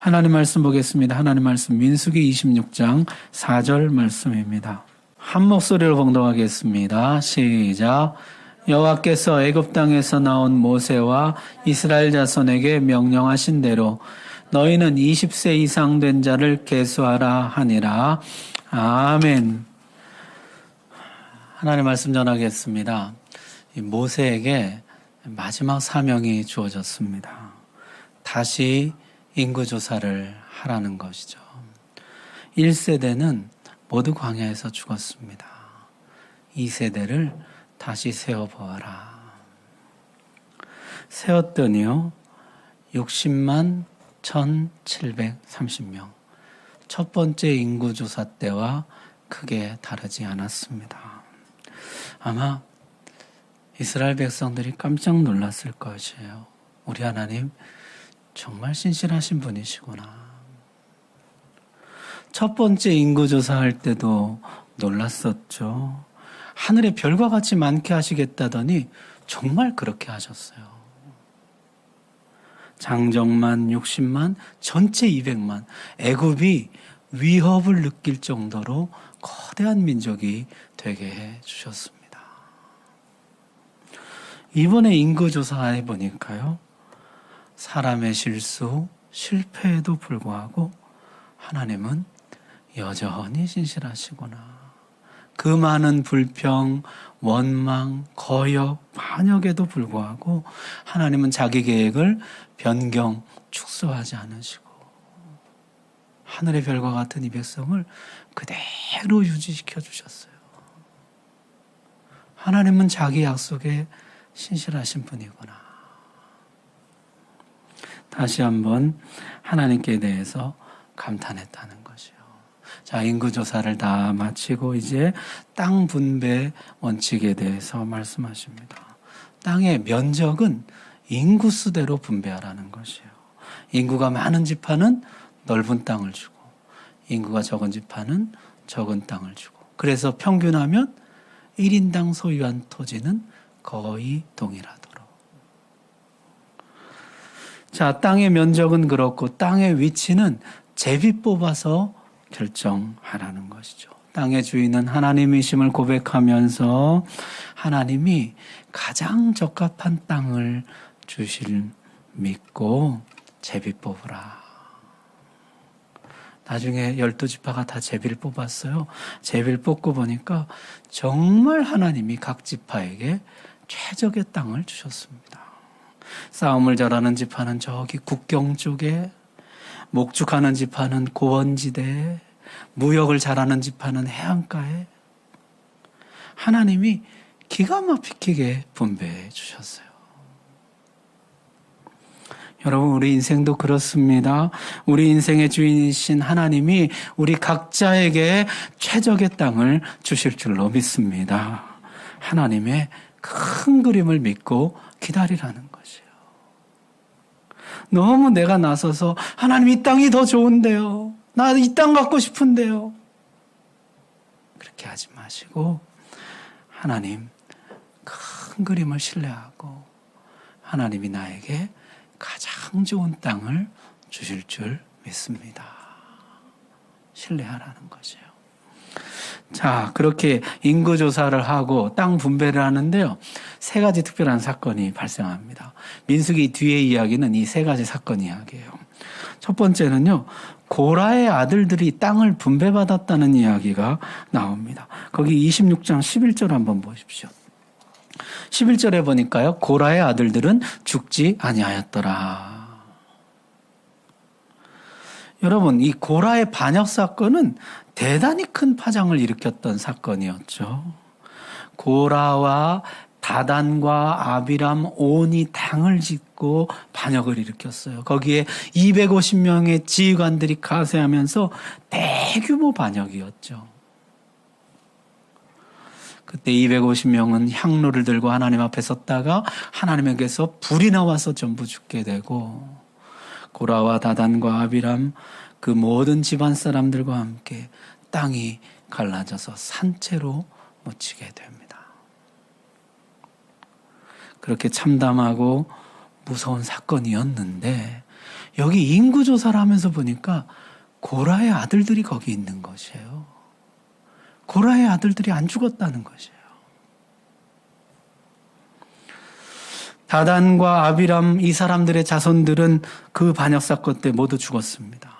하나님 말씀 보겠습니다. 하나님 말씀 민수기 26장 4절 말씀입니다. 한 목소리로 봉독하겠습니다. 시작. 여호와께서 애굽 땅에서 나온 모세와 이스라엘 자손에게 명령하신 대로 너희는 20세 이상 된 자를 계수하라 하니라. 아멘. 하나님 말씀 전하겠습니다. 모세에게 마지막 사명이 주어졌습니다. 다시 인구조사를 하라는 것이죠. 1세대는 모두 광야에서 죽었습니다. 2세대를 다시 세워보아라. 세웠더니요, 60만 1,730명. 첫 번째 인구조사 때와 크게 다르지 않았습니다. 아마 이스라엘 백성들이 깜짝 놀랐을 것이에요. 우리 하나님 정말 신실하신 분이시구나. 첫 번째 인구조사할 때도 놀랐었죠. 하늘에 별과 같이 많게 하시겠다더니 정말 그렇게 하셨어요. 장정만 60만, 전체 200만. 애굽이 위협을 느낄 정도로 거대한 민족이 되게 해 주셨습니다. 이번에 인구조사해 보니까요, 사람의 실수, 실패에도 불구하고 하나님은 여전히 신실하시구나. 그 많은 불평, 원망, 거역, 반역에도 불구하고 하나님은 자기 계획을 변경, 축소하지 않으시고 하늘의 별과 같은 이 백성을 그대로 유지시켜 주셨어요. 하나님은 자기 약속에 신실하신 분이구나. 다시 한번 하나님께 대해서 감탄했다는 것이요. 자, 인구조사를 다 마치고 이제 땅 분배 원칙에 대해서 말씀하십니다. 땅의 면적은 인구수대로 분배하라는 것이요. 인구가 많은 지파는 넓은 땅을 주고, 인구가 적은 지파는 적은 땅을 주고, 그래서 평균하면 1인당 소유한 토지는 거의 동일하도록. 자, 땅의 면적은 그렇고 땅의 위치는 제비 뽑아서 결정하라는 것이죠. 땅의 주인은 하나님이심을 고백하면서 하나님이 가장 적합한 땅을 주실 믿고 제비 뽑으라. 나중에 12지파가 다 제비를 뽑았어요. 제비를 뽑고 보니까 정말 하나님이 각 지파에게 최적의 땅을 주셨습니다. 싸움을 잘하는 지파는 저기 국경 쪽에, 목축하는 지파는 고원지대에, 무역을 잘하는 지파는 해안가에. 하나님이 기가 막히게 분배해 주셨어요. 여러분, 우리 인생도 그렇습니다. 우리 인생의 주인이신 하나님이 우리 각자에게 최적의 땅을 주실 줄로 믿습니다. 하나님의 큰 그림을 믿고 기다리라는 것이에요. 너무 내가 나서서 하나님 이 땅이 더 좋은데요. 나 이 땅 갖고 싶은데요. 그렇게 하지 마시고 하나님 큰 그림을 신뢰하고 하나님이 나에게 가장 좋은 땅을 주실 줄 믿습니다. 신뢰하라는 것이에요. 자, 그렇게 인구조사를 하고 땅 분배를 하는데요, 세 가지 특별한 사건이 발생합니다. 민수기 뒤의 이야기는 이 세 가지 사건 이야기예요. 첫 번째는요, 고라의 아들들이 땅을 분배받았다는 이야기가 나옵니다. 거기 26장 11절 한번 보십시오. 11절에 보니까요, 고라의 아들들은 죽지 아니하였더라. 여러분, 이 고라의 반역 사건은 대단히 큰 파장을 일으켰던 사건이었죠. 고라와 다단과 아비람 온이 당을 짓고 반역을 일으켰어요. 거기에 250명의 지휘관들이 가세하면서 대규모 반역이었죠. 그때 250명은 향로를 들고 하나님 앞에 섰다가 하나님에게서 불이 나와서 전부 죽게 되고, 고라와 다단과 아비람 그 모든 집안 사람들과 함께 땅이 갈라져서 산채로 묻히게 됩니다. 그렇게 참담하고 무서운 사건이었는데 여기 인구조사를 하면서 보니까 고라의 아들들이 거기 있는 것이에요. 고라의 아들들이 안 죽었다는 것이에요. 다단과 아비람 이 사람들의 자손들은 그 반역 사건 때 모두 죽었습니다.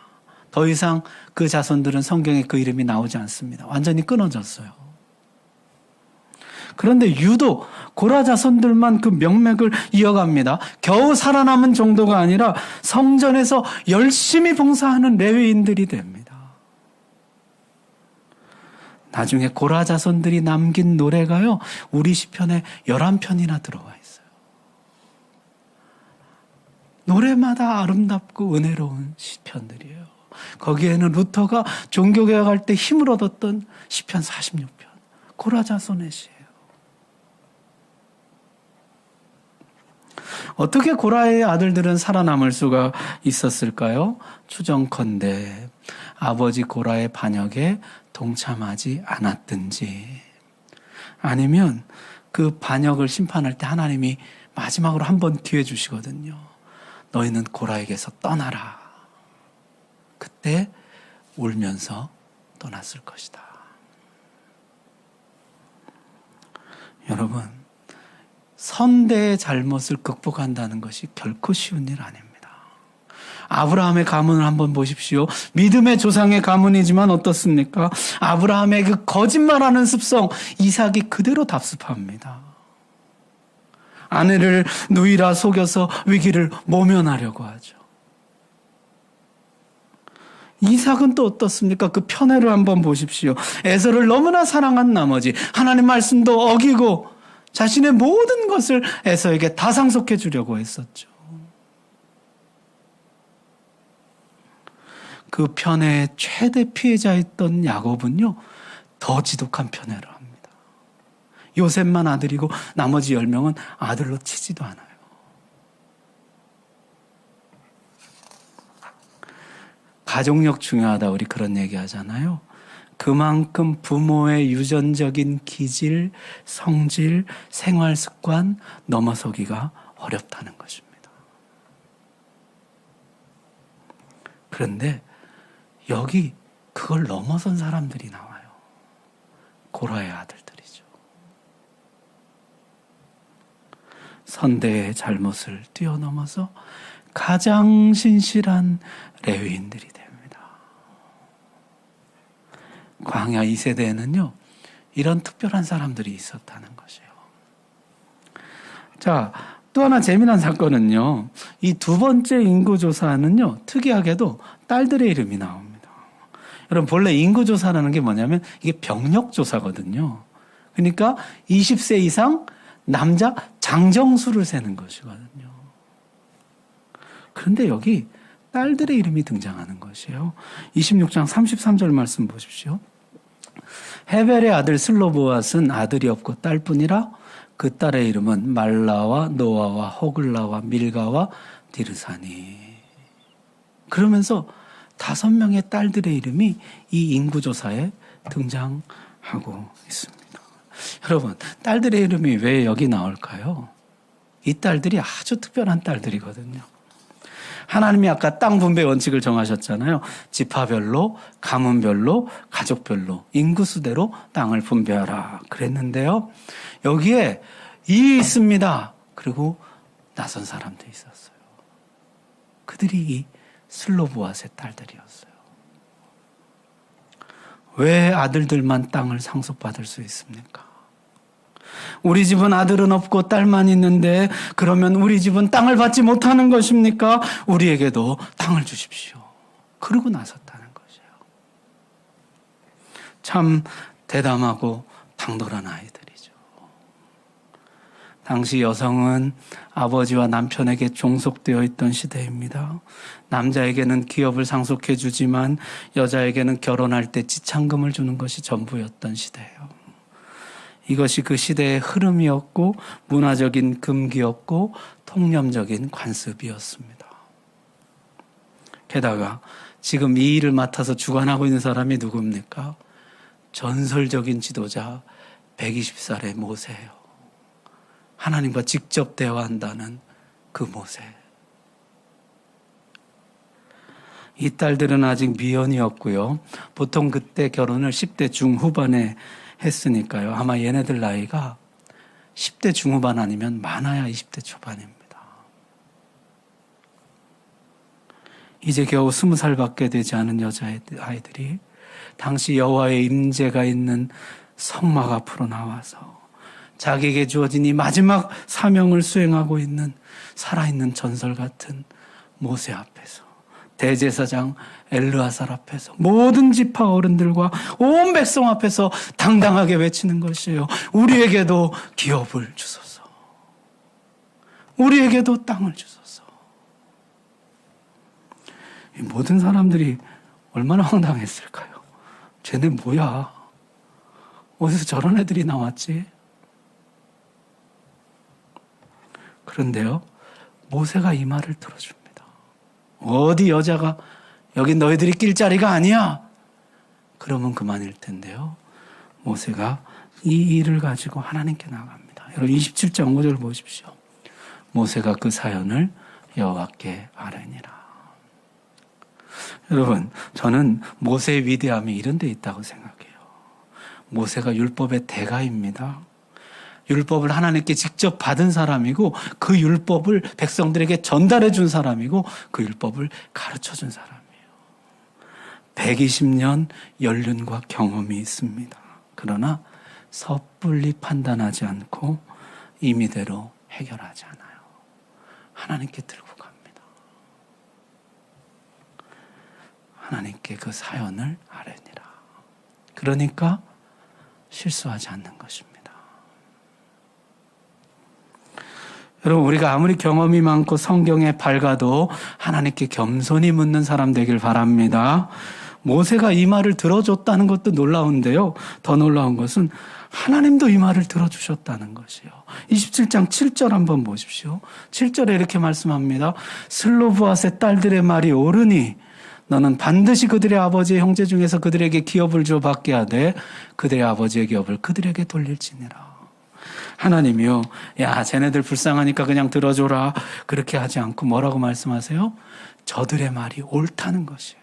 더 이상 그 자손들은 성경에 그 이름이 나오지 않습니다. 완전히 끊어졌어요. 그런데 유독 고라 자손들만 그 명맥을 이어갑니다. 겨우 살아남은 정도가 아니라 성전에서 열심히 봉사하는 레위인들이 됩니다. 나중에 고라 자손들이 남긴 노래가요, 우리 시편에 11편이나 들어와 있어요. 노래마다 아름답고 은혜로운 시편들이에요. 거기에는 루터가 종교개혁할 때 힘을 얻었던 시편 46편, 고라 자손의 시예요. 어떻게 고라의 아들들은 살아남을 수가 있었을까요? 추정컨대 아버지 고라의 반역에 동참하지 않았든지, 아니면 그 반역을 심판할 때 하나님이 마지막으로 한 번 기회 주시거든요. 너희는 고라에게서 떠나라. 그때 울면서 떠났을 것이다. 여러분, 선대의 잘못을 극복한다는 것이 결코 쉬운 일 아닙니다. 아브라함의 가문을 한번 보십시오. 믿음의 조상의 가문이지만 어떻습니까? 아브라함의 그 거짓말하는 습성, 이삭이 그대로 답습합니다. 아내를 누이라 속여서 위기를 모면하려고 하죠. 이삭은 또 어떻습니까? 그 편애를 한번 보십시오. 에서를 너무나 사랑한 나머지 하나님 말씀도 어기고 자신의 모든 것을 에서에게 다 상속해 주려고 했었죠. 그 편애의 최대 피해자였던 야곱은요, 더 지독한 편애를 합니다. 요셉만 아들이고 나머지 10명은 아들로 치지도 않아요. 가족력 중요하다, 우리 그런 얘기 하잖아요. 그만큼 부모의 유전적인 기질, 성질, 생활 습관 넘어서기가 어렵다는 것입니다. 그런데 여기 그걸 넘어선 사람들이 나와요. 고라의 아들들이죠. 선대의 잘못을 뛰어넘어서 가장 신실한 레위인들이 됩니다. 광야 2세대에는요, 이런 특별한 사람들이 있었다는 것이에요. 자, 또 하나 재미난 사건은요, 이 두 번째 인구조사는요, 특이하게도 딸들의 이름이 나옵니다. 여러분, 본래 인구조사라는 게 뭐냐면 이게 병력조사거든요. 그러니까 20세 이상 남자 장정수를 세는 것이거든요. 그런데 여기 딸들의 이름이 등장하는 것이에요. 26장 33절 말씀 보십시오. 헤벨의 아들 슬로보앗은 아들이 없고 딸뿐이라 그 딸의 이름은 말라와 노아와 호글라와 밀가와 디르사니. 그러면서 5명의 딸들의 이름이 이 인구조사에 등장하고 있습니다. 여러분, 딸들의 이름이 왜 여기 나올까요? 이 딸들이 아주 특별한 딸들이거든요. 하나님이 아까 땅 분배 원칙을 정하셨잖아요. 지파별로, 가문별로, 가족별로, 인구수대로 땅을 분배하라 그랬는데요. 여기에 일이 있습니다. 그리고 낯선 사람도 있었어요. 그들이 이 슬로보앗의 딸들이었어요. 왜 아들들만 땅을 상속받을 수 있습니까? 우리 집은 아들은 없고 딸만 있는데 그러면 우리 집은 땅을 받지 못하는 것입니까? 우리에게도 땅을 주십시오. 그러고 나섰다는 것이에요. 참 대담하고 당돌한 아이들이죠. 당시 여성은 아버지와 남편에게 종속되어 있던 시대입니다. 남자에게는 기업을 상속해 주지만 여자에게는 결혼할 때 지참금을 주는 것이 전부였던 시대예요. 이것이 그 시대의 흐름이었고 문화적인 금기였고 통념적인 관습이었습니다. 게다가 지금 이 일을 맡아서 주관하고 있는 사람이 누굽니까? 전설적인 지도자 120살의 모세예요. 하나님과 직접 대화한다는 그 모세. 이 딸들은 아직 미혼이었고요. 보통 그때 결혼을 10대 중후반에 했으니까요. 아마 얘네들 나이가 10대 중후반 아니면 많아야 20대 초반입니다. 이제 겨우 20살밖에 되지 않은 여자아이들이 당시 여호와의 임재가 있는 성막 앞으로 나와서 자기에게 주어진 이 마지막 사명을 수행하고 있는 살아있는 전설 같은 모세 앞에서, 대제사장 엘르아살 앞에서, 모든 지파 어른들과 온 백성 앞에서 당당하게 외치는 것이에요. 우리에게도 기업을 주소서. 우리에게도 땅을 주소서. 이 모든 사람들이 얼마나 황당했을까요? 쟤네 뭐야? 어디서 저런 애들이 나왔지? 그런데요, 모세가 이 말을 들어줍니다. 어디 여자가 여기 너희들이 낄 자리가 아니야. 그러면 그만일 텐데요. 모세가 이 일을 가지고 하나님께 나갑니다. 여러분 27장 5절 보십시오. 모세가 그 사연을 여호와께 아뢰니라. 여러분, 저는 모세의 위대함이 이런 데 있다고 생각해요. 모세가 율법의 대가입니다. 율법을 하나님께 직접 받은 사람이고, 그 율법을 백성들에게 전달해 준 사람이고, 그 율법을 가르쳐 준 사람이에요. 120년 연륜과 경험이 있습니다. 그러나 섣불리 판단하지 않고 임의대로 해결하지 않아요. 하나님께 들고 갑니다. 하나님께 그 사연을 아뢰니라. 그러니까 실수하지 않는 것입니다. 여러분, 우리가 아무리 경험이 많고 성경에 밝아도 하나님께 겸손히 묻는 사람 되길 바랍니다. 모세가 이 말을 들어줬다는 것도 놀라운데요. 더 놀라운 것은 하나님도 이 말을 들어주셨다는 것이에요. 27장 7절 한번 보십시오. 7절에 이렇게 말씀합니다. 슬로브앗의 딸들의 말이 옳으니 너는 반드시 그들의 아버지의 형제 중에서 그들에게 기업을 줘 받게 하되 그들의 아버지의 기업을 그들에게 돌릴지니라. 하나님이요, 야, 쟤네들 불쌍하니까 그냥 들어줘라, 그렇게 하지 않고 뭐라고 말씀하세요? 저들의 말이 옳다는 것이에요.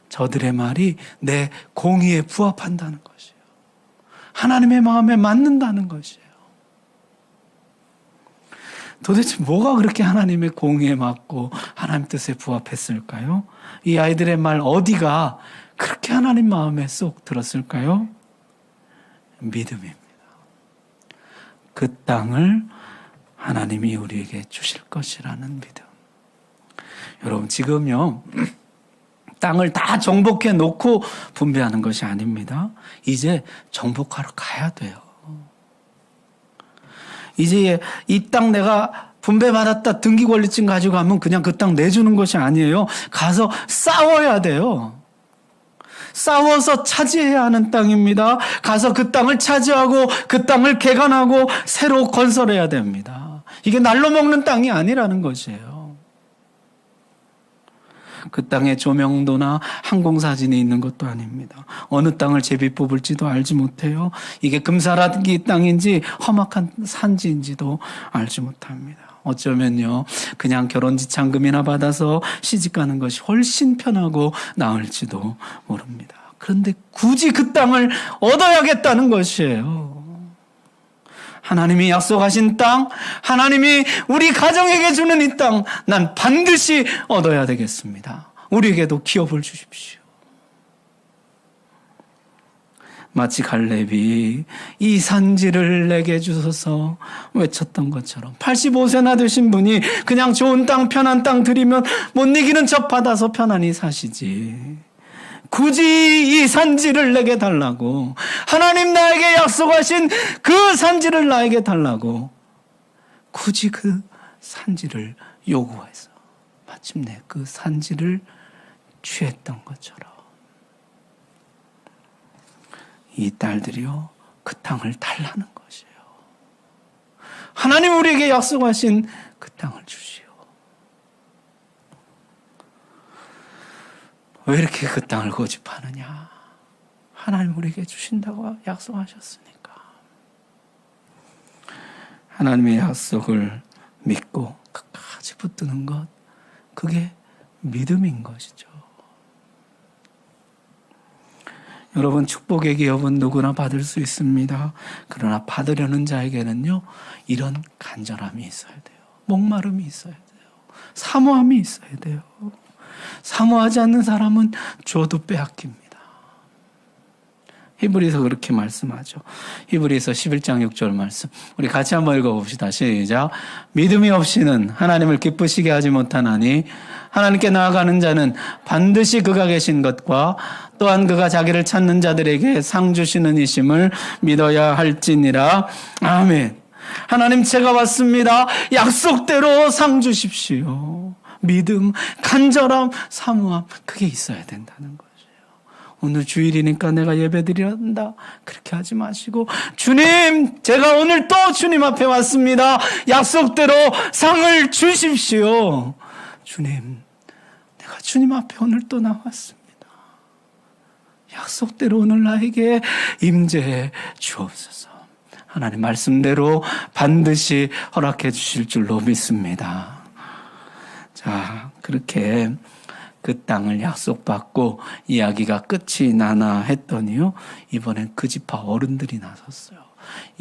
저들의 말이 내 공의에 부합한다는 것이에요. 하나님의 마음에 맞는다는 것이에요. 도대체 뭐가 그렇게 하나님의 공의에 맞고 하나님 뜻에 부합했을까요? 이 아이들의 말 어디가 그렇게 하나님 마음에 쏙 들었을까요? 믿음입니다. 그 땅을 하나님이 우리에게 주실 것이라는 믿음. 여러분, 지금요, 땅을 다 정복해 놓고 분배하는 것이 아닙니다. 이제 정복하러 가야 돼요. 이제 이 땅 내가 분배받았다 등기 권리증 가지고 가면 그냥 그 땅 내주는 것이 아니에요. 가서 싸워야 돼요. 싸워서 차지해야 하는 땅입니다. 가서 그 땅을 차지하고 그 땅을 개간하고 새로 건설해야 됩니다. 이게 날로 먹는 땅이 아니라는 것이에요. 그 땅에 조명도나 항공사진이 있는 것도 아닙니다. 어느 땅을 제비 뽑을지도 알지 못해요. 이게 금사라기 땅인지 험악한 산지인지도 알지 못합니다. 어쩌면요, 그냥 결혼지참금이나 받아서 시집가는 것이 훨씬 편하고 나을지도 모릅니다. 그런데 굳이 그 땅을 얻어야겠다는 것이에요. 하나님이 약속하신 땅, 하나님이 우리 가정에게 주는 이 땅, 난 반드시 얻어야 되겠습니다. 우리에게도 기업을 주십시오. 마치 갈렙이 이 산지를 내게 주소서 외쳤던 것처럼 85세나 되신 분이 그냥 좋은 땅, 편한 땅 드리면 못 이기는 척 받아서 편안히 사시지. 굳이 이 산지를 내게 달라고, 하나님 나에게 약속하신 그 산지를 나에게 달라고 굳이 그 산지를 요구해서 마침내 그 산지를 취했던 것처럼 이 딸들이요, 그 땅을 달라는 것이에요. 하나님 우리에게 약속하신 그 땅을 주시오. 왜 이렇게 그 땅을 고집하느냐? 하나님 우리에게 주신다고 약속하셨으니까. 하나님의 약속을 믿고 끝까지 붙드는 것, 그게 믿음인 것이죠. 여러분, 축복의 기업은 누구나 받을 수 있습니다. 그러나 받으려는 자에게는요, 이런 간절함이 있어야 돼요. 목마름이 있어야 돼요. 사모함이 있어야 돼요. 사모하지 않는 사람은 줘도 빼앗깁니다. 히브리서 그렇게 말씀하죠. 히브리서 11장 6절 말씀. 우리 같이 한번 읽어봅시다. 시작. 믿음이 없이는 하나님을 기쁘시게 하지 못하나니 하나님께 나아가는 자는 반드시 그가 계신 것과 또한 그가 자기를 찾는 자들에게 상 주시는 이심을 믿어야 할지니라. 아멘. 하나님, 제가 왔습니다. 약속대로 상 주십시오. 믿음, 간절함, 사모함, 그게 있어야 된다는 거예요. 오늘 주일이니까 내가 예배드려야 한다, 그렇게 하지 마시고, 주님, 제가 오늘 또 주님 앞에 왔습니다. 약속대로 상을 주십시오. 주님, 내가 주님 앞에 오늘 또 나왔습니다. 약속대로 오늘 나에게 임재해 주옵소서. 하나님 말씀대로 반드시 허락해 주실 줄로 믿습니다. 자, 그렇게 그 땅을 약속받고 이야기가 끝이 나나 했더니요, 이번엔 그 지파 어른들이 나섰어요.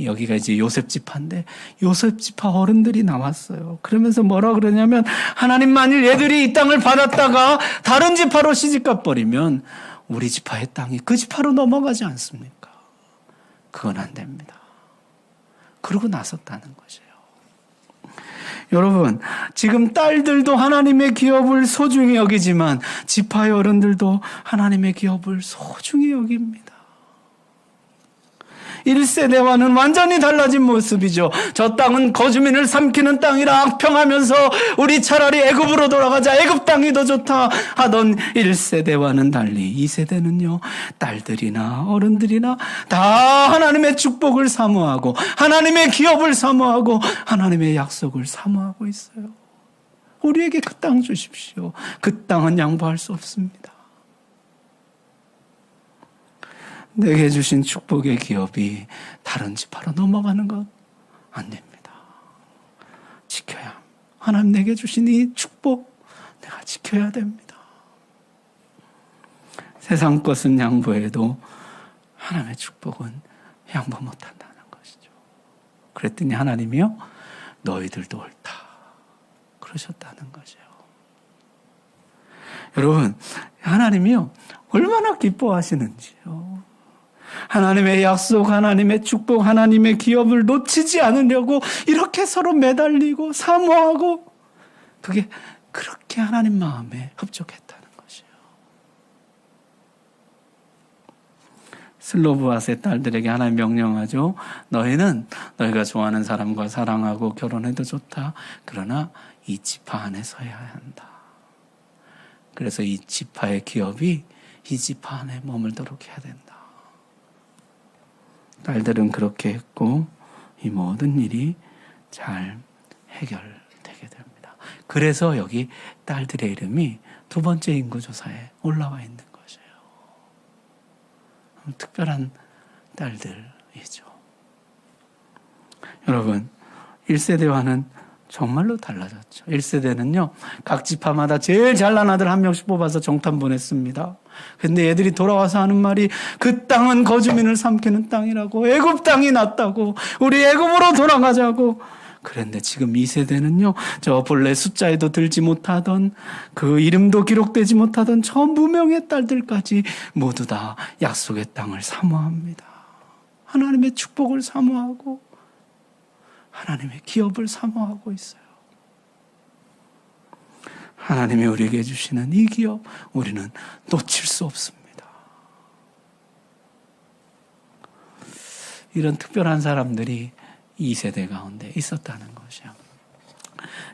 여기가 이제 요셉 지파인데 요셉 지파 어른들이 나왔어요. 그러면서 뭐라 그러냐면, 하나님, 만일 얘들이 이 땅을 받았다가 다른 지파로 시집가 버리면 우리 지파의 땅이 그 지파로 넘어가지 않습니까? 그건 안 됩니다. 그러고 나섰다는 거죠. 여러분, 지금 딸들도 하나님의 기업을 소중히 여기지만 지파의 어른들도 하나님의 기업을 소중히 여깁니다. 1세대와는 완전히 달라진 모습이죠. 저 땅은 거주민을 삼키는 땅이라 악평하면서 우리 차라리 애굽으로 돌아가자, 애굽 땅이 더 좋다 하던 1세대와는 달리 2세대는요, 딸들이나 어른들이나 다 하나님의 축복을 사모하고 하나님의 기업을 사모하고 하나님의 약속을 사모하고 있어요. 우리에게 그 땅 주십시오. 그 땅은 양보할 수 없습니다. 내게 주신 축복의 기업이 다른 지파로 넘어가는 건 안 됩니다. 지켜야 합니다. 하나님 내게 주신 이 축복 내가 지켜야 됩니다. 세상 것은 양보해도 하나님의 축복은 양보 못한다는 것이죠. 그랬더니 하나님이요, 너희들도 옳다 그러셨다는 거죠. 여러분, 하나님이요 얼마나 기뻐하시는지요. 하나님의 약속, 하나님의 축복, 하나님의 기업을 놓치지 않으려고 이렇게 서로 매달리고 사모하고, 그게 그렇게 하나님 마음에 흡족했다는 것이에요. 슬로브아스의 딸들에게 하나님 명령하죠. 너희는 너희가 좋아하는 사람과 사랑하고 결혼해도 좋다. 그러나 이 지파 안에 서야 한다. 그래서 이 지파의 기업이 이 지파 안에 머물도록 해야 된다. 딸들은 그렇게 했고 이 모든 일이 잘 해결되게 됩니다. 그래서 여기 딸들의 이름이 두 번째 인구조사에 올라와 있는 것이에요. 특별한 딸들이죠. 여러분, 1세대와는 정말로 달라졌죠. 1세대는요, 각 지파마다 제일 잘난 아들 한 명씩 뽑아서 정탐 보냈습니다. 근데 애들이 돌아와서 하는 말이, 그 땅은 거주민을 삼키는 땅이라고, 애굽 땅이 낫다고, 우리 애굽으로 돌아가자고. 그런데 지금 2세대는요, 저 본래 숫자에도 들지 못하던, 그 이름도 기록되지 못하던 저 무명의 딸들까지 모두 다 약속의 땅을 사모합니다. 하나님의 축복을 사모하고 하나님의 기업을 사모하고 있어요. 하나님이 우리에게 주시는 이 기업, 우리는 놓칠 수 없습니다. 이런 특별한 사람들이 2세대 가운데 있었다는 것이요.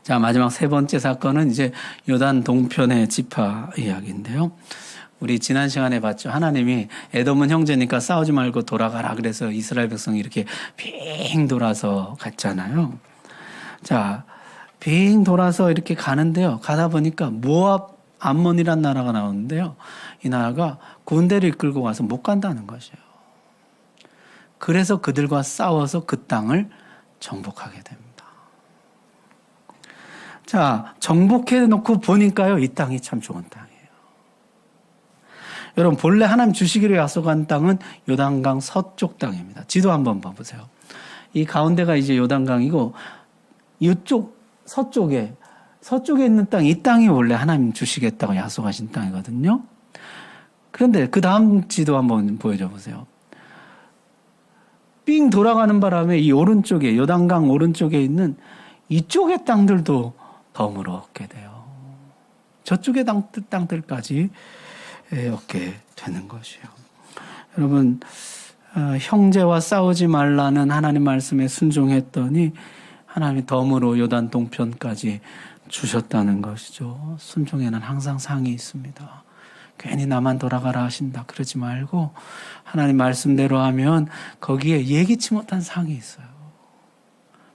자, 마지막 세 번째 사건은 이제 요단 동편의 지파 이야기인데요. 우리 지난 시간에 봤죠. 하나님이 에돔은 형제니까 싸우지 말고 돌아가라. 그래서 이스라엘 백성이 이렇게 빙 돌아서 갔잖아요. 자, 빙 돌아서 이렇게 가는데요. 가다 보니까 모압, 암몬이란 나라가 나오는데요. 이 나라가 군대를 이끌고 가서 못 간다는 것이에요. 그래서 그들과 싸워서 그 땅을 정복하게 됩니다. 자, 정복해 놓고 보니까요, 이 땅이 참 좋은 땅이에요. 여러분, 본래 하나님 주시기로 약속한 땅은 요단강 서쪽 땅입니다. 지도 한번 봐보세요. 이 가운데가 이제 요단강이고, 이쪽 서쪽에 있는 땅, 이 땅이 원래 하나님 주시겠다고 약속하신 땅이거든요. 그런데 그 다음 지도 한번 보여줘 보세요. 삥 돌아가는 바람에 이 오른쪽에, 요단강 오른쪽에 있는 이쪽의 땅들도 덤으로 얻게 돼요. 저쪽의 땅들까지 얻게 되는 것이요. 여러분, 형제와 싸우지 말라는 하나님 말씀에 순종했더니 하나님이 덤으로 요단 동편까지 주셨다는 것이죠. 순종에는 항상 상이 있습니다. 괜히 나만 돌아가라 하신다 그러지 말고 하나님 말씀대로 하면 거기에 예기치 못한 상이 있어요.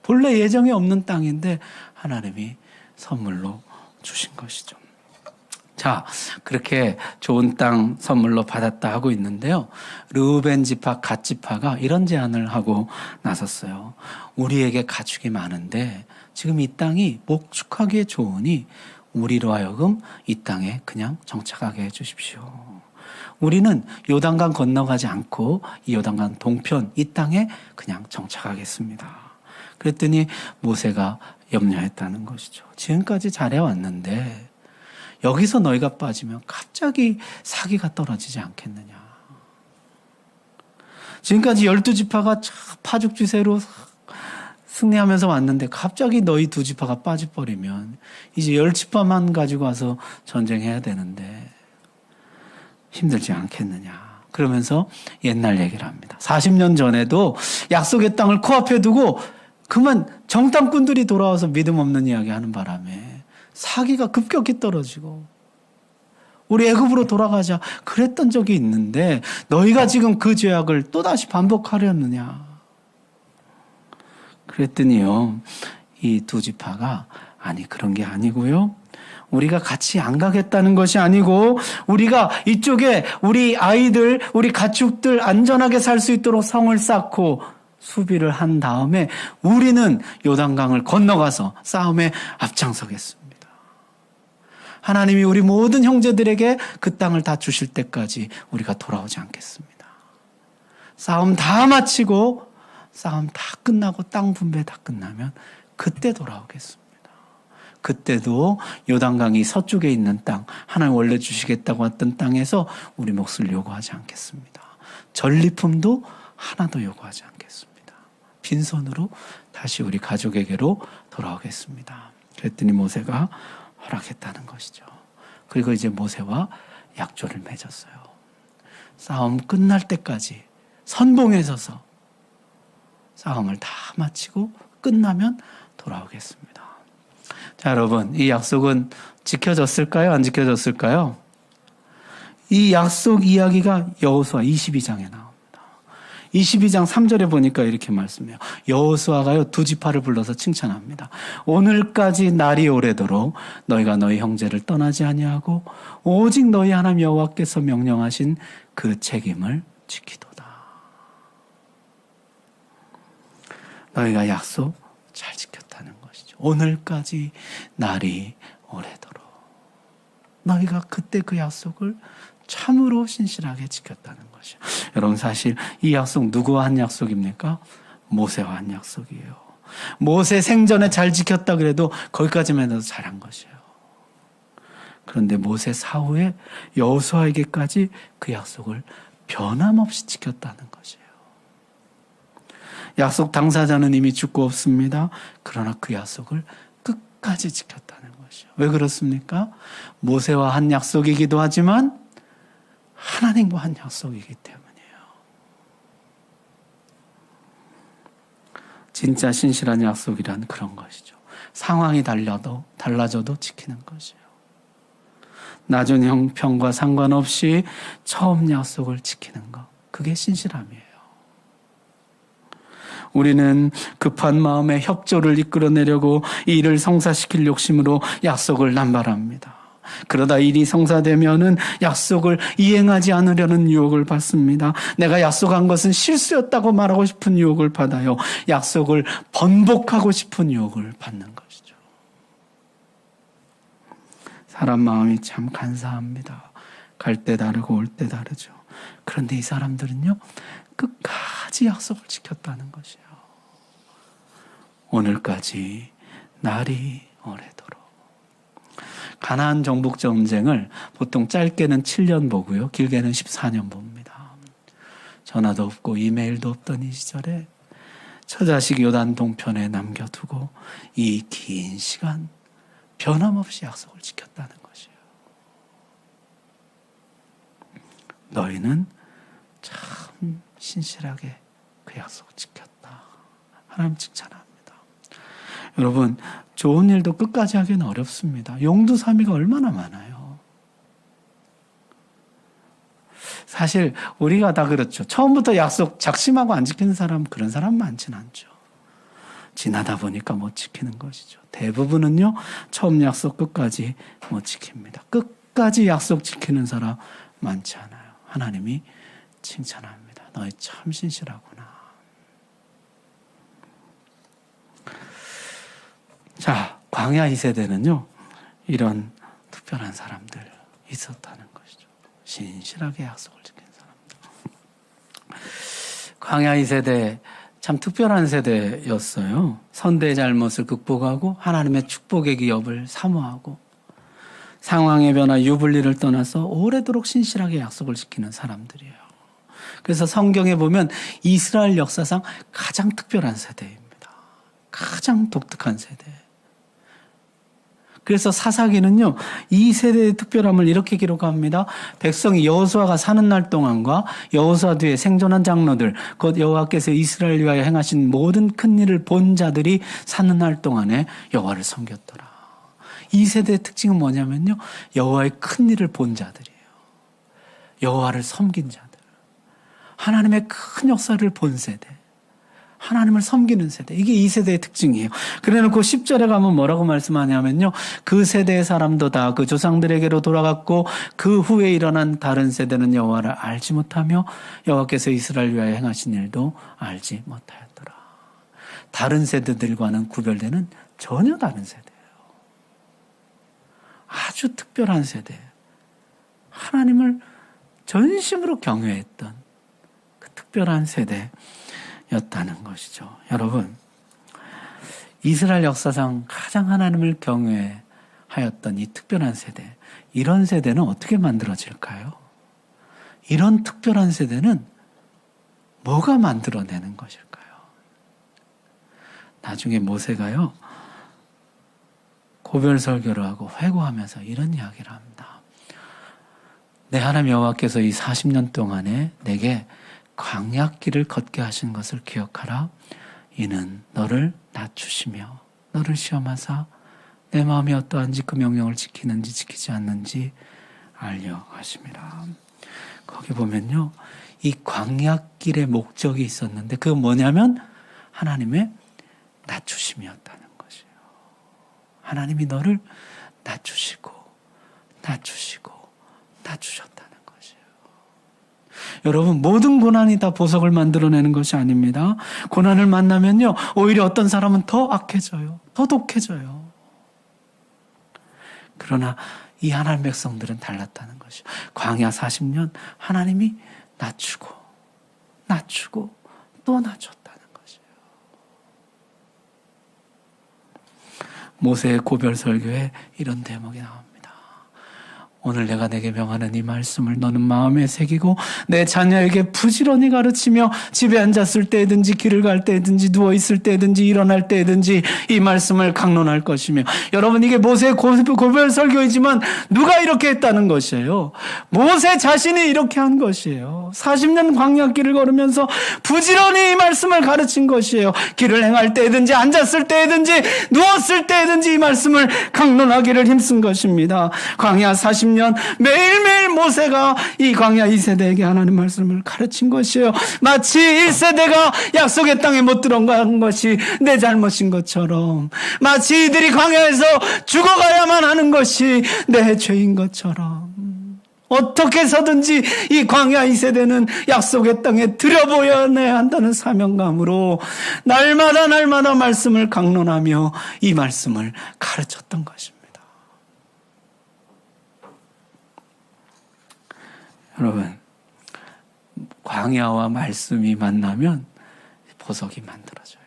본래 예정에 없는 땅인데 하나님이 선물로 주신 것이죠. 자, 그렇게 좋은 땅 선물로 받았다 하고 있는데요. 르우벤 지파, 갓 지파가 이런 제안을 하고 나섰어요. 우리에게 가축이 많은데 지금 이 땅이 목축하기에 좋으니 우리로 하여금 이 땅에 그냥 정착하게 해 주십시오. 우리는 요단강 건너가지 않고 이 요단강 동편 이 땅에 그냥 정착하겠습니다. 그랬더니 모세가 염려했다는 것이죠. 지금까지 잘해왔는데 여기서 너희가 빠지면 갑자기 사기가 떨어지지 않겠느냐. 지금까지 12지파가 파죽지세로 승리하면서 왔는데 갑자기 너희 2지파가 빠져버리면 이제 10지파만 가지고 와서 전쟁해야 되는데 힘들지 않겠느냐. 그러면서 옛날 얘기를 합니다. 40년 전에도 약속의 땅을 코앞에 두고 그만 정탐꾼들이 돌아와서 믿음 없는 이야기 하는 바람에 사기가 급격히 떨어지고 우리 애굽으로 돌아가자 그랬던 적이 있는데 너희가 지금 그 죄악을 또다시 반복하려느냐. 그랬더니요, 이 2지파가 아니 그런 게 아니고요. 우리가 같이 안 가겠다는 것이 아니고 우리가 이쪽에 우리 아이들, 우리 가축들 안전하게 살 수 있도록 성을 쌓고 수비를 한 다음에 우리는 요단강을 건너가서 싸움에 앞장서겠습니다. 하나님이 우리 모든 형제들에게 그 땅을 다 주실 때까지 우리가 돌아오지 않겠습니다. 싸움 다 마치고 싸움 다 끝나고 땅 분배 다 끝나면 그때 돌아오겠습니다. 그때도 요단강이 서쪽에 있는 땅, 하나님 원래 주시겠다고 했던 땅에서 우리 몫을 요구하지 않겠습니다. 전리품도 하나도 요구하지 않겠습니다. 빈손으로 다시 우리 가족에게로 돌아오겠습니다. 그랬더니 모세가 허락했다는 것이죠. 그리고 이제 모세와 약조를 맺었어요. 싸움 끝날 때까지 선봉에 서서 싸움을 다 마치고 끝나면 돌아오겠습니다. 자, 여러분, 이 약속은 지켜졌을까요? 안 지켜졌을까요? 이 약속 이야기가 여호수아 22장에 나옵니다. 22장 3절에 보니까 이렇게 말씀해요. 여호수아가요 2지파를 불러서 칭찬합니다. 오늘까지 날이 오래도록 너희가 너희 형제를 떠나지 아니하고 오직 너희 하나님 여호와께서 명령하신 그 책임을 지키도다. 너희가 약속 잘 지켰다는 것이죠. 오늘까지 날이 오래도록 너희가 그때 그 약속을 참으로 신실하게 지켰다는 것이요. 여러분, 사실 이 약속 누구와 한 약속입니까? 모세와 한 약속이에요. 모세 생전에 잘 지켰다 그래도 거기까지만 해도 잘한 것이에요. 그런데 모세 사후에 여호수아에게까지 그 약속을 변함없이 지켰다는 것이에요. 약속 당사자는 이미 죽고 없습니다. 그러나 그 약속을 끝까지 지켰다는 것이요. 왜 그렇습니까? 모세와 한 약속이기도 하지만 하나님과 한 약속이기 때문이에요. 진짜 신실한 약속이란 그런 것이죠. 상황이 달라져도 지키는 것이에요. 낮은 형편과 상관없이 처음 약속을 지키는 것. 그게 신실함이에요. 우리는 급한 마음에 협조를 이끌어내려고 일을 성사시킬 욕심으로 약속을 남발합니다. 그러다 일이 성사되면은 약속을 이행하지 않으려는 유혹을 받습니다. 내가 약속한 것은 실수였다고 말하고 싶은 유혹을 받아요. 약속을 번복하고 싶은 유혹을 받는 것이죠. 사람 마음이 참 간사합니다. 갈 때 다르고 올 때 다르죠. 그런데 이 사람들은요, 끝까지 약속을 지켰다는 것이에요. 오늘까지 날이 오래도록. 가나안 정복 전쟁을 보통 짧게는 7년 보고요, 길게는 14년 봅니다. 전화도 없고 이메일도 없던 이 시절에 처자식 요단 동편에 남겨두고 이 긴 시간 변함없이 약속을 지켰다는 것이에요. 너희는 참 신실하게 그 약속을 지켰다. 하나님 칭찬합니다. 여러분, 좋은 일도 끝까지 하기는 어렵습니다. 용두사미가 얼마나 많아요. 사실 우리가 다 그렇죠. 처음부터 약속 작심하고 안 지키는 사람, 그런 사람 많진 않죠. 지나다 보니까 못 지키는 것이죠. 대부분은요, 처음 약속 끝까지 못 지킵니다. 끝까지 약속 지키는 사람 많지 않아요. 하나님이 칭찬합니다. 너희 참 신실하구나. 자, 광야 2세대는요, 이런 특별한 사람들 있었다는 것이죠. 신실하게 약속을 지킨 사람들. 광야 2세대 참 특별한 세대였어요. 선대의 잘못을 극복하고 하나님의 축복의 기업을 사모하고 상황의 변화, 유불리를 떠나서 오래도록 신실하게 약속을 지키는 사람들이에요. 그래서 성경에 보면 이스라엘 역사상 가장 특별한 세대입니다. 가장 독특한 세대. 그래서 사사기는요, 이 세대의 특별함을 이렇게 기록합니다. 백성이 여호수아가 사는 날 동안과 여호수아 뒤에 생존한 장로들, 곧 여호와께서 이스라엘 위하여 행하신 모든 큰 일을 본 자들이 사는 날 동안에 여호와를 섬겼더라. 이 세대의 특징은 뭐냐면요, 여호와의 큰 일을 본 자들이에요. 여호와를 섬긴 자들. 하나님의 큰 역사를 본 세대. 하나님을 섬기는 세대. 이게 이 세대의 특징이에요. 그래놓고 10절에 가면 뭐라고 말씀하냐면요, 그 세대의 사람도 다 그 조상들에게로 돌아갔고 그 후에 일어난 다른 세대는 여호와를 알지 못하며 여호와께서 이스라엘 위하여 행하신 일도 알지 못하였더라. 다른 세대들과는 구별되는 전혀 다른 세대예요. 아주 특별한 세대. 하나님을 전심으로 경외했던 그 특별한 세대 였다는 것이죠. 여러분, 이스라엘 역사상 가장 하나님을 경외하였던 이 특별한 세대, 이런 세대는 어떻게 만들어질까요? 이런 특별한 세대는 뭐가 만들어내는 것일까요? 나중에 모세가요, 고별 설교를 하고 회고하면서 이런 이야기를 합니다. 내 하나님 여호와께서 이 40년 동안에 내게 광야길을 걷게 하신 것을 기억하라. 이는 너를 낮추시며 너를 시험하사 내 마음이 어떠한지 그 명령을 지키는지 지키지 않는지 알려 하심이라. 거기 보면요, 이 광야길의 목적이 있었는데 그건 뭐냐면 하나님의 낮추심이었다는 것이에요. 하나님이 너를 낮추시고 낮추셨다는 것이에요. 여러분, 모든 고난이 다 보석을 만들어내는 것이 아닙니다. 고난을 만나면요, 오히려 어떤 사람은 더 악해져요. 더 독해져요. 그러나 이 하나님 백성들은 달랐다는 것이요. 광야 40년 하나님이 낮추고 또 낮췄다는 것이에요. 모세의 고별 설교에 이런 대목이 나옵니다. 오늘 내가 내게 명하는 이 말씀을 너는 마음에 새기고 내 자녀에게 부지런히 가르치며 집에 앉았을 때든지 길을 갈 때든지 누워있을 때든지 일어날 때든지 이 말씀을 강론할 것이며. 여러분, 이게 모세의 고별 설교이지만 누가 이렇게 했다는 것이에요? 모세 자신이 이렇게 한 것이에요. 40년 광야길을 걸으면서 부지런히 이 말씀을 가르친 것이에요. 길을 행할 때든지 앉았을 때든지 누웠을 때든지 이 말씀을 강론하기를 힘쓴 것입니다. 광야 40년 매일매일 모세가 이 광야 2세대에게 하나님 말씀을 가르친 것이에요. 마치 1세대가 약속의 땅에 못 들어간 것이 내 잘못인 것처럼, 마치 이들이 광야에서 죽어가야만 하는 것이 내 죄인 것처럼, 어떻게 해서든지 이 광야 2세대는 약속의 땅에 들여보내야 한다는 사명감으로 날마다 말씀을 강론하며 이 말씀을 가르쳤던 것입니다. 여러분, 광야와 말씀이 만나면 보석이 만들어져요.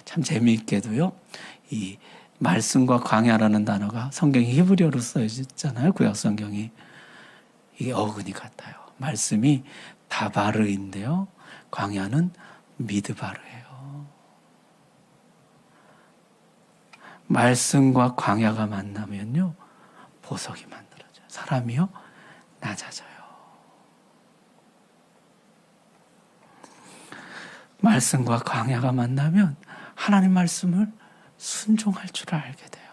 참 재미있게도요, 이 말씀과 광야라는 단어가 성경이 히브리어로 써있잖아요. 구약 성경이. 이게 어근이 같아요. 말씀이 다바르인데요, 광야는 미드바르예요. 말씀과 광야가 만나면요, 보석이 만들어져요. 사람이요, 낮아져요. 말씀과 광야가 만나면 하나님 말씀을 순종할 줄 알게 돼요.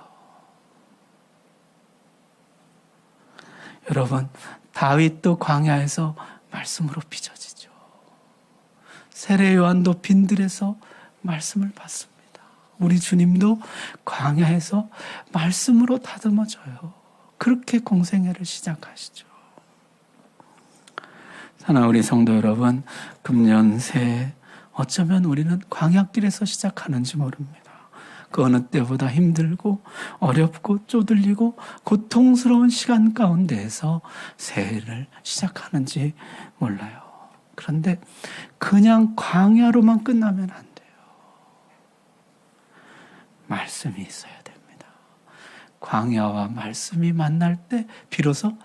여러분, 다윗도 광야에서 말씀으로 빚어지죠. 세례 요한도 빈들에서 말씀을 받습니다. 우리 주님도 광야에서 말씀으로 다듬어져요. 그렇게 공생애를 시작하시죠. 사랑하는 우리 성도 여러분, 금년 새해 어쩌면 우리는 광야길에서 시작하는지 모릅니다. 그 어느 때보다 힘들고 어렵고 쪼들리고 고통스러운 시간 가운데에서 새해를 시작하는지 몰라요. 그런데 그냥 광야로만 끝나면 안 돼요. 말씀이 있어야 됩니다. 광야와 말씀이 만날 때 비로소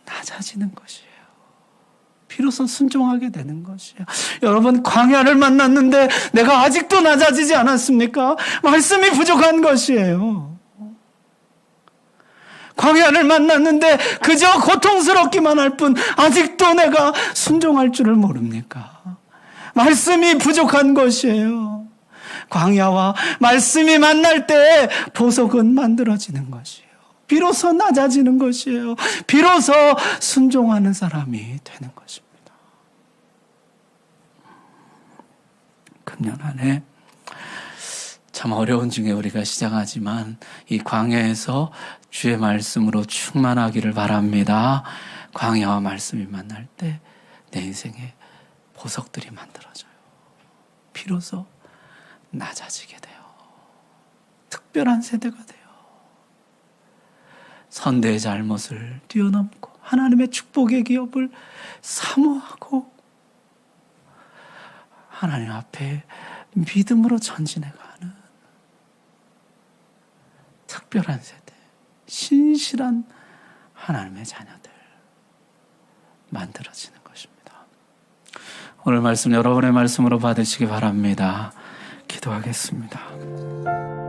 낮아지는 것이에요. 비로소 순종하게 되는 것이에요. 여러분, 광야를 만났는데 내가 아직도 낮아지지 않았습니까? 말씀이 부족한 것이에요. 광야를 만났는데 그저 고통스럽기만 할 뿐 아직도 내가 순종할 줄을 모릅니까? 말씀이 부족한 것이에요. 광야와 말씀이 만날 때 보석은 만들어지는 것이에요. 비로소 낮아지는 것이에요. 비로소 순종하는 사람이 되는 것입니다. 금년 한 해 참 어려운 중에 우리가 시작하지만 이 광야에서 주의 말씀으로 충만하기를 바랍니다. 광야와 말씀이 만날 때 내 인생에 보석들이 만들어져요. 비로소 낮아지게 돼요. 특별한 세대가 돼요. 선대의 잘못을 뛰어넘고 하나님의 축복의 기업을 사모하고 하나님 앞에 믿음으로 전진해가는 특별한 세대, 신실한 하나님의 자녀들 만들어지는 것입니다. 오늘 말씀 여러분의 말씀으로 받으시기 바랍니다. 기도하겠습니다.